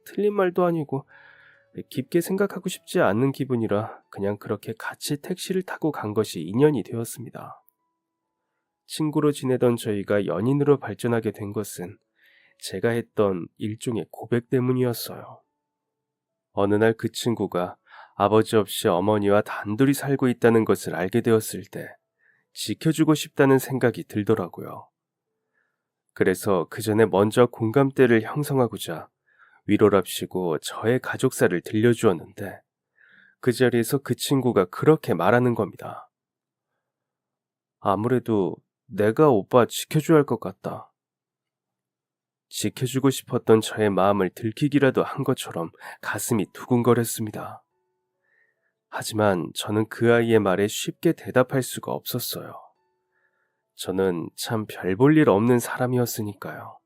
틀린 말도 아니고 깊게 생각하고 싶지 않은 기분이라 그냥 그렇게 같이 택시를 타고 간 것이 인연이 되었습니다. 친구로 지내던 저희가 연인으로 발전하게 된 것은 제가 했던 일종의 고백 때문이었어요. 어느 날 그 친구가 아버지 없이 어머니와 단둘이 살고 있다는 것을 알게 되었을 때 지켜주고 싶다는 생각이 들더라고요. 그래서 그 전에 먼저 공감대를 형성하고자 위로랍시고 저의 가족사를 들려주었는데 그 자리에서 그 친구가 그렇게 말하는 겁니다. 아무래도 내가 오빠 지켜줘야 할 것 같다. 지켜주고 싶었던 저의 마음을 들키기라도 한 것처럼 가슴이 두근거렸습니다. 하지만 저는 그 아이의 말에 쉽게 대답할 수가 없었어요. 저는 참 별 볼 일 없는 사람이었으니까요.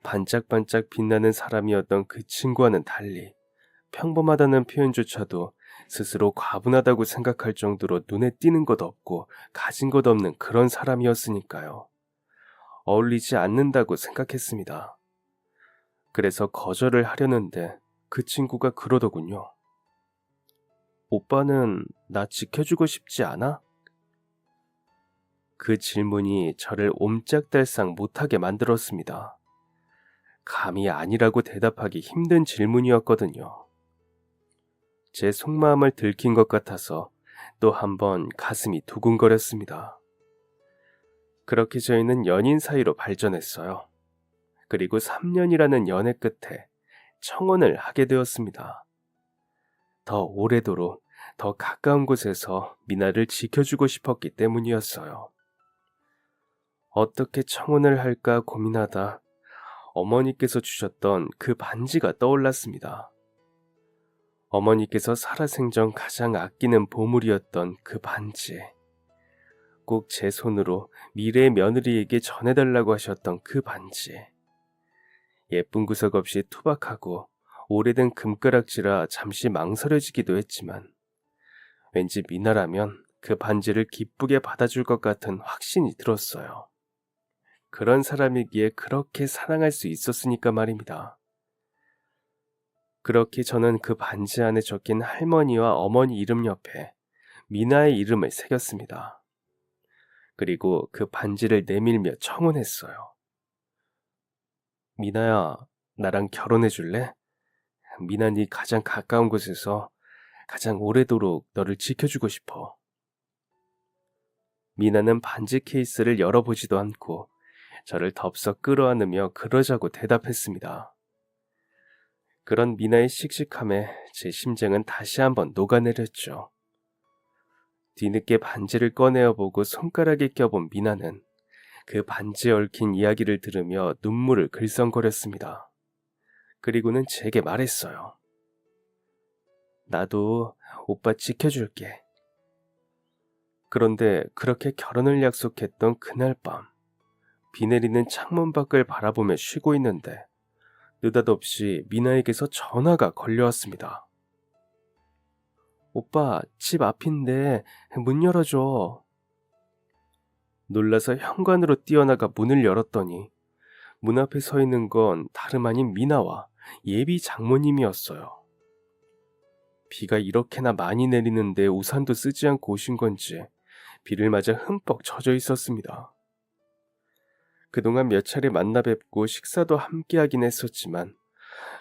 반짝반짝 빛나는 사람이었던 그 친구와는 달리 평범하다는 표현조차도 스스로 과분하다고 생각할 정도로 눈에 띄는 것 없고 가진 것 없는 그런 사람이었으니까요. 어울리지 않는다고 생각했습니다. 그래서 거절을 하려는데 그 친구가 그러더군요. 오빠는 나 지켜주고 싶지 않아? 그 질문이 저를 옴짝달싹 못하게 만들었습니다. 감히 아니라고 대답하기 힘든 질문이었거든요. 제 속마음을 들킨 것 같아서 또 한 번 가슴이 두근거렸습니다. 그렇게 저희는 연인 사이로 발전했어요. 그리고 3년이라는 연애 끝에 청혼을 하게 되었습니다. 더 오래도록 더 가까운 곳에서 미나를 지켜주고 싶었기 때문이었어요. 어떻게 청혼을 할까 고민하다 어머니께서 주셨던 그 반지가 떠올랐습니다. 어머니께서 살아생전 가장 아끼는 보물이었던 그 반지. 꼭 제 손으로 미래의 며느리에게 전해달라고 하셨던 그 반지. 예쁜 구석 없이 투박하고 오래된 금가락지라 잠시 망설여지기도 했지만 왠지 미나라면 그 반지를 기쁘게 받아줄 것 같은 확신이 들었어요. 그런 사람이기에 그렇게 사랑할 수 있었으니까 말입니다. 그렇게 저는 그 반지 안에 적힌 할머니와 어머니 이름 옆에 미나의 이름을 새겼습니다. 그리고 그 반지를 내밀며 청혼했어요. 미나야, 나랑 결혼해 줄래? 미나 네 가장 가까운 곳에서 가장 오래도록 너를 지켜주고 싶어. 미나는 반지 케이스를 열어보지도 않고 저를 덥석 끌어안으며 그러자고 대답했습니다. 그런 미나의 씩씩함에 제 심장은 다시 한번 녹아내렸죠. 뒤늦게 반지를 꺼내어 보고 손가락에 껴본 미나는 그 반지에 얽힌 이야기를 들으며 눈물을 글썽거렸습니다. 그리고는 제게 말했어요. 나도 오빠 지켜줄게. 그런데 그렇게 결혼을 약속했던 그날 밤, 비 내리는 창문 밖을 바라보며 쉬고 있는데 느닷없이 미나에게서 전화가 걸려왔습니다. 오빠, 집 앞인데 문 열어줘. 놀라서 현관으로 뛰어나가 문을 열었더니 문 앞에 서 있는 건 다름 아닌 미나와 예비 장모님이었어요. 비가 이렇게나 많이 내리는데 우산도 쓰지 않고 오신 건지 비를 맞아 흠뻑 젖어 있었습니다. 그동안 몇 차례 만나 뵙고 식사도 함께 하긴 했었지만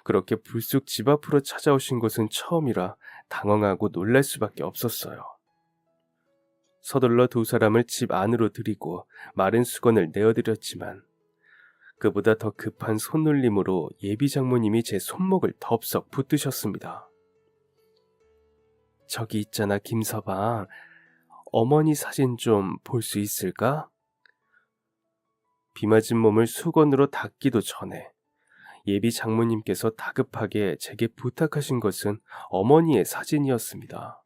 그렇게 불쑥 집 앞으로 찾아오신 것은 처음이라 당황하고 놀랄 수밖에 없었어요. 서둘러 두 사람을 집 안으로 들이고 마른 수건을 내어드렸지만 그보다 더 급한 손놀림으로 예비 장모님이 제 손목을 덥석 붙드셨습니다. 저기 있잖아, 김서방. 어머니 사진 좀 볼 수 있을까? 비 맞은 몸을 수건으로 닦기도 전에 예비 장모님께서 다급하게 제게 부탁하신 것은 어머니의 사진이었습니다.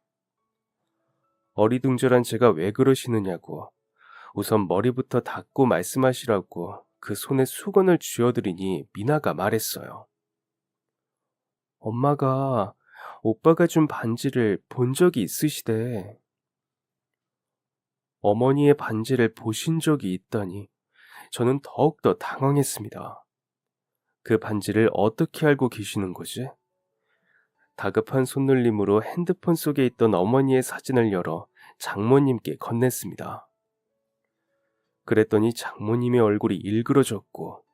어리둥절한 제가 왜 그러시느냐고 우선 머리부터 닦고 말씀하시라고 그 손에 수건을 쥐어드리니 미나가 말했어요. 엄마가 오빠가 준 반지를 본 적이 있으시대. 어머니의 반지를 보신 적이 있다니 저는 더욱더 당황했습니다. 그 반지를 어떻게 알고 계시는 거지? 다급한 손놀림으로 핸드폰 속에 있던 어머니의 사진을 열어 장모님께 건넸습니다. 그랬더니 장모님의 얼굴이 일그러졌고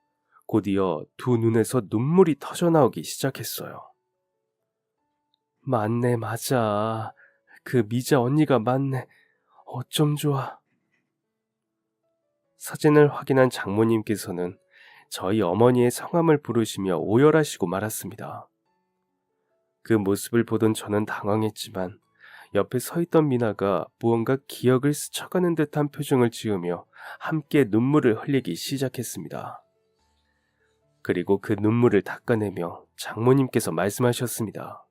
곧이어 두 눈에서 눈물이 터져나오기 시작했어요. 맞네, 맞아. 그 미자 언니가 맞네. 어쩜 좋아. 사진을 확인한 장모님께서는 저희 어머니의 성함을 부르시며 오열하시고 말았습니다. 그 모습을 보던 저는 당황했지만 옆에 서 있던 미나가 무언가 기억을 스쳐가는 듯한 표정을 지으며 함께 눈물을 흘리기 시작했습니다. 그리고 그 눈물을 닦아내며 장모님께서 말씀하셨습니다.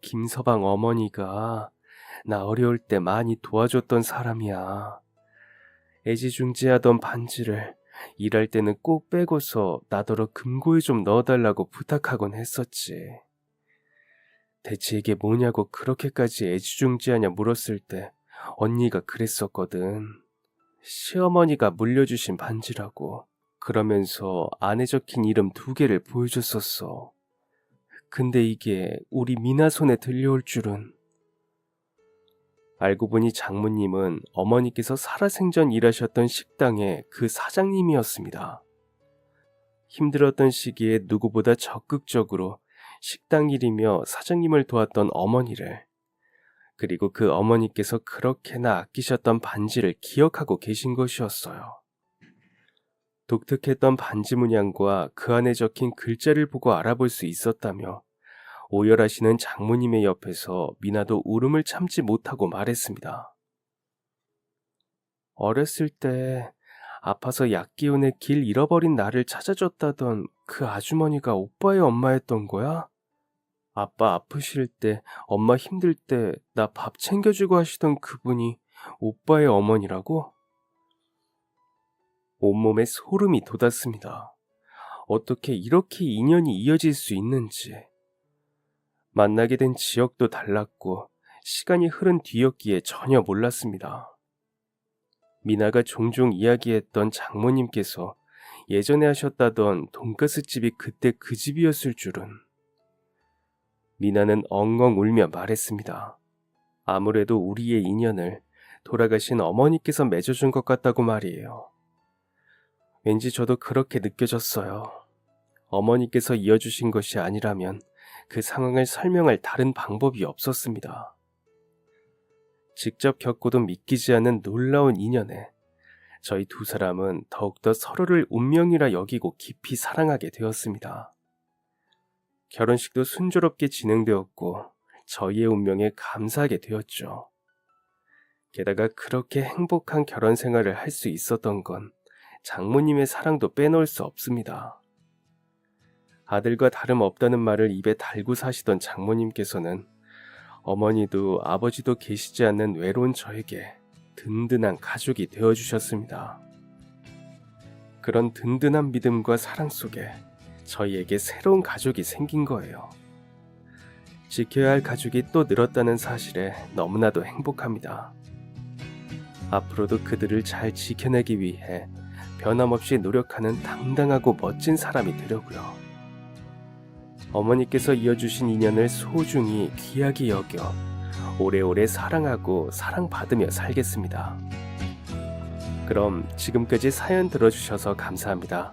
김서방 어머니가 나 어려울 때 많이 도와줬던 사람이야. 애지중지하던 반지를 일할 때는 꼭 빼고서 나더러 금고에 좀 넣어달라고 부탁하곤 했었지. 대체 이게 뭐냐고 그렇게까지 애지중지하냐 물었을 때 언니가 그랬었거든. 시어머니가 물려주신 반지라고. 그러면서 안에 적힌 이름 2개를 보여줬었어. 근데 이게 우리 미나 손에 들려올 줄은. 알고 보니 장모님은 어머니께서 살아생전 일하셨던 식당의 그 사장님이었습니다. 힘들었던 시기에 누구보다 적극적으로 식당 일이며 사장님을 도왔던 어머니를, 그리고 그 어머니께서 그렇게나 아끼셨던 반지를 기억하고 계신 것이었어요. 독특했던 반지 문양과 그 안에 적힌 글자를 보고 알아볼 수 있었다며 오열하시는 장모님의 옆에서 미나도 울음을 참지 못하고 말했습니다. 어렸을 때 아파서 약 기운에 길 잃어버린 나를 찾아줬다던 그 아주머니가 오빠의 엄마였던 거야? 아빠 아프실 때, 엄마 힘들 때 나 밥 챙겨주고 하시던 그분이 오빠의 어머니라고? 온몸에 소름이 돋았습니다. 어떻게 이렇게 인연이 이어질 수 있는지. 만나게 된 지역도 달랐고 시간이 흐른 뒤였기에 전혀 몰랐습니다. 미나가 종종 이야기했던 장모님께서 예전에 하셨다던 돈가스집이 그때 그 집이었을 줄은. 미나는 엉엉 울며 말했습니다. 아무래도 우리의 인연을 돌아가신 어머니께서 맺어준 것 같다고 말이에요. 왠지 저도 그렇게 느껴졌어요. 어머니께서 이어주신 것이 아니라면 그 상황을 설명할 다른 방법이 없었습니다. 직접 겪고도 믿기지 않는 놀라운 인연에 저희 두 사람은 더욱더 서로를 운명이라 여기고 깊이 사랑하게 되었습니다. 결혼식도 순조롭게 진행되었고 저희의 운명에 감사하게 되었죠. 게다가 그렇게 행복한 결혼 생활을 할 수 있었던 건 장모님의 사랑도 빼놓을 수 없습니다. 아들과 다름없다는 말을 입에 달고 사시던 장모님께서는 어머니도 아버지도 계시지 않는 외로운 저에게 든든한 가족이 되어주셨습니다. 그런 든든한 믿음과 사랑 속에 저희에게 새로운 가족이 생긴 거예요. 지켜야 할 가족이 또 늘었다는 사실에 너무나도 행복합니다. 앞으로도 그들을 잘 지켜내기 위해 변함없이 노력하는 당당하고 멋진 사람이 되려고요. 어머니께서 이어주신 인연을 소중히 귀하게 여겨 오래오래 사랑하고 사랑받으며 살겠습니다. 그럼 지금까지 사연 들어주셔서 감사합니다.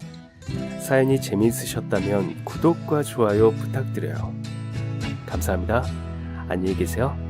사연이 재미있으셨다면 구독과 좋아요 부탁드려요. 감사합니다. 안녕히 계세요.